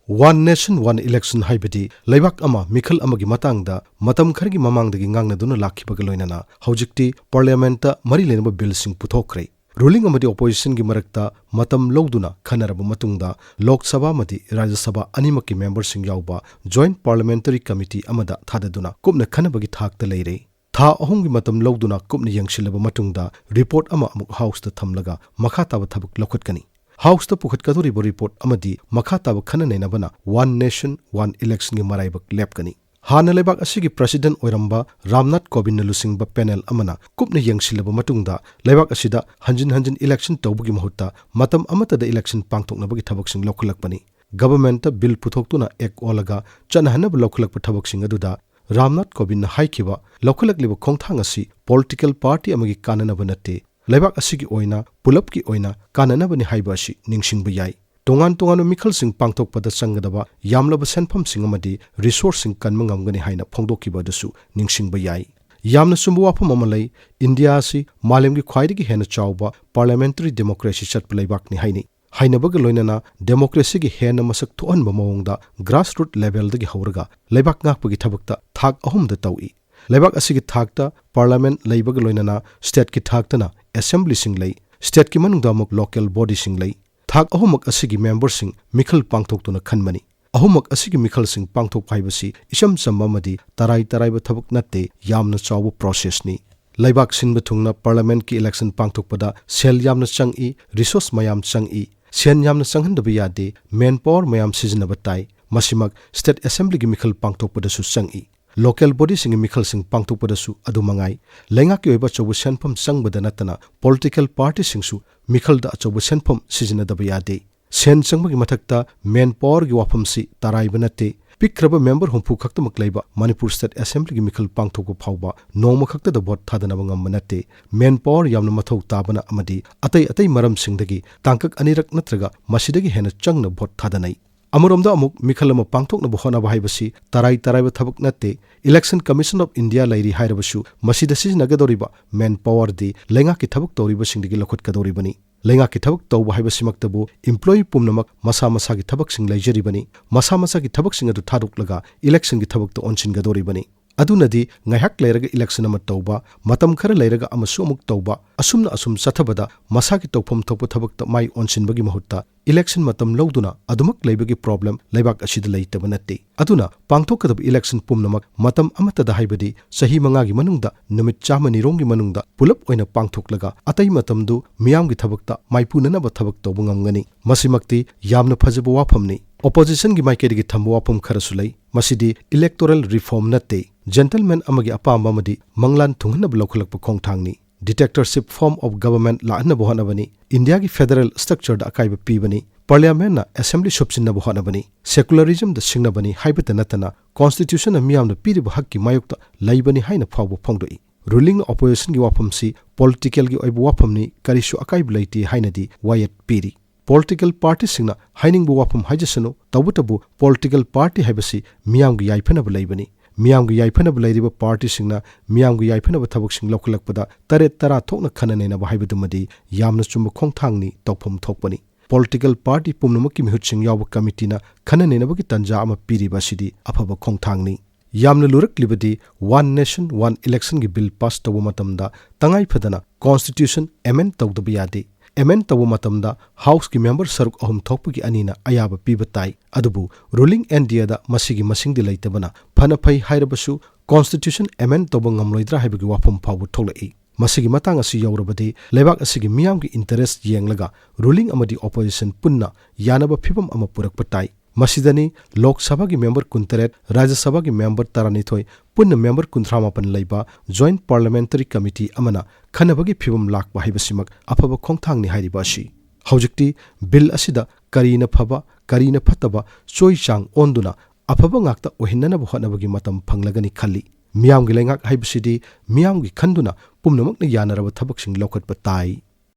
One Nation One Election haibadi leibak ama mikhal amagi matangda matam khargi mamangdagi ngangnaduna lakhibaga loinana hojikti parliamenta mari lenaba bill sing puthokre ruling amadi opposition gi marakta matam lowduna khanaraba matungda Lok Sabha amadi Rajya Sabha animaki members sing yauba Joint Parliamentary Committee amada thadaduna kupna khanabagi thakta leire tha ahumgi matam lowduna kupna yangsilaba matungda report ama amuk house ta thamlaga makha taba thabak lokhatkani House ta pukhat kadori report amadi makha taba khana neinabana One Nation One Election gi maraibak lepkani hana lebak asigi president oiramba Ramnath Kovind lusingba panel amana kupna yangsilaba matungda lebak asida hanjin election tawbugi mahutta matam amata da election pangthoknabagi thabaksing lokhlakpani government ta bill puthoktuna ek olaga chanhanab lokhlakpa thabaksing aduda Ramnath Kovind haikhiba lokhlakleba khongthang asi political party amagi kananaba natte Lebak asigi oina pulapki oina kananabani haiba asi ningsingba yai tongan mikhal sing pangthok pada sangadaba yamlaba senpham sing amadi resource sing kanmangamgani haina phongdokiba dasu ningsingba yai yamna sumbu wafam amalai India asi malemgi khwaidigi hena chawba parliamentary democracy chatpa leibak ni haini hainabaga loinana democracy gi hena masak thoanba mawongda grassroots level dagi hawraga leibak ngakpagi thabakta thak ahum da tawi leibak asigi thakta parliament leibaga loinana state ki thaktana assembly sing lei state ki manungda mok local body sing lei thak ahumak asigi member sing mikhal pangthok tuna khanmani ahumak asigi mikhal sing pangthok phaibasi isam sambamadi tarai ba thabuk natte yamna chawbu process ni leibak sinba thungna parliament ki election pangthok pada sel yamna changi resource mayam changi sen yamna changhandaba yade manpower mayam sizinaba tai masimak state assembly ki mikhal pangthok pada su changi Local body sing mikhal sing pangthok padasu adu mangai lenga ki oiba chobu senpham changbada natana political party singsu mikhal da chobu senpham sijina da bayade sen changbagi mathakta main power gi wafam si tarai banate pikraba member humpu khakta maklaiba Manipur State Assembly gi mikhal pangthok ko phawba noma khakta da vote thadana bangam manate main power yamna mathau tabana amadi atai maram singdagi tangkak anirak natraga masidagi hena changna vote thadanai Amuromda amuk mikhalama pangthok na bohona bahibasi tarai ba thabuk natte Election Commission of India lairi hairabasu masida siznagadoriba manpower di lenga ki thabuk toriba singdigi lokhot kadoribani lenga ki thabuk tawba haibasimaktabu employee pumnamak masa ki thabuk sing laijaribani masa ki thabuk sing adu thaduklaga election ki thabuk to onsin gadoribani adunadi ngaihak leiraga election ama tawba matam khara leiraga amasu amuk tawba asum sathabada masa ki tawpham thokpa thabuk ta mai onsin bagi mahutta election matam lowduna adumak leibagi problem leibak asida leitaba natte aduna pangthokadab election pumnamak matam amata da haibadi sahi manga gi manungda numit chamani rongi manungda pulap oina pangthoklaga atai matamdu miyam gi thabakta maipuna ba thabak tawbungamngani masimakti yamna phajaba wafamni opposition gi maikedi gi thambu wafam kharasulai masidi electoral reform natte gentleman amagi apamba madi manglan thungna blokolakpa khongthangni dictatorship form of government la anna bohanabani India ki federal structure da akaiba pibani parliament na assembly subsinna bohanabani secularism da singnabani haibata natana constitution amiyam na piriba hakki mayukta laibani haina phawbo phongdoi ruling opposition gi wafamsi political gi oibu wafamni karisu akaiba laiti hainadi wayat piri political party singna haining bu wafam hajasano tawbutabu political party haibasi miyam gi yaiphanaba laibani miyam gi yaiphanaba lairiba party singna miyam gi yaiphanaba thabuk sing lokhlakpada tara thokna khananena ba haibadumadi yamna chumba khongthangni tawpham thokpani political party pumnamaki mihut sing yawa committee na khananena bagi tanja ama piriba sidi afaba khongthangni yamna lurak libadi One Nation One Election gi bill pass tawu matamda tangai phadana constitution amend tawdaba yade amend tawu matamda house ki member saruk ahum thokpagi anina ayaba pibatai adubu ruling India da masigi masing di leitabana phana phai hairabasu constitution amend tawu ngamloidra haibagi wafam phawu tholai masigi matang asi yaurabadi lebak asigi miyam gi interest yenglaga ruling amadi opposition punna yanaba phibam ama purak patai Masidani Lok Sabha ki member kuntaret Rajya Sabha ki member taranithoi punna member kunthamapan leiba Joint Parliamentary Committee amana khanabagi phibam lakba haibasimak afaba khongthangni hairiba asi hojikti bill asida karina phaba karina phataba choi chang onduna afaba ngakta ohinnana bohanabagi matam phanglagani khalli miyam gi lengak haibasidi miyam gi khanduna pumnamakna yanaraba thabaksing lokhat patai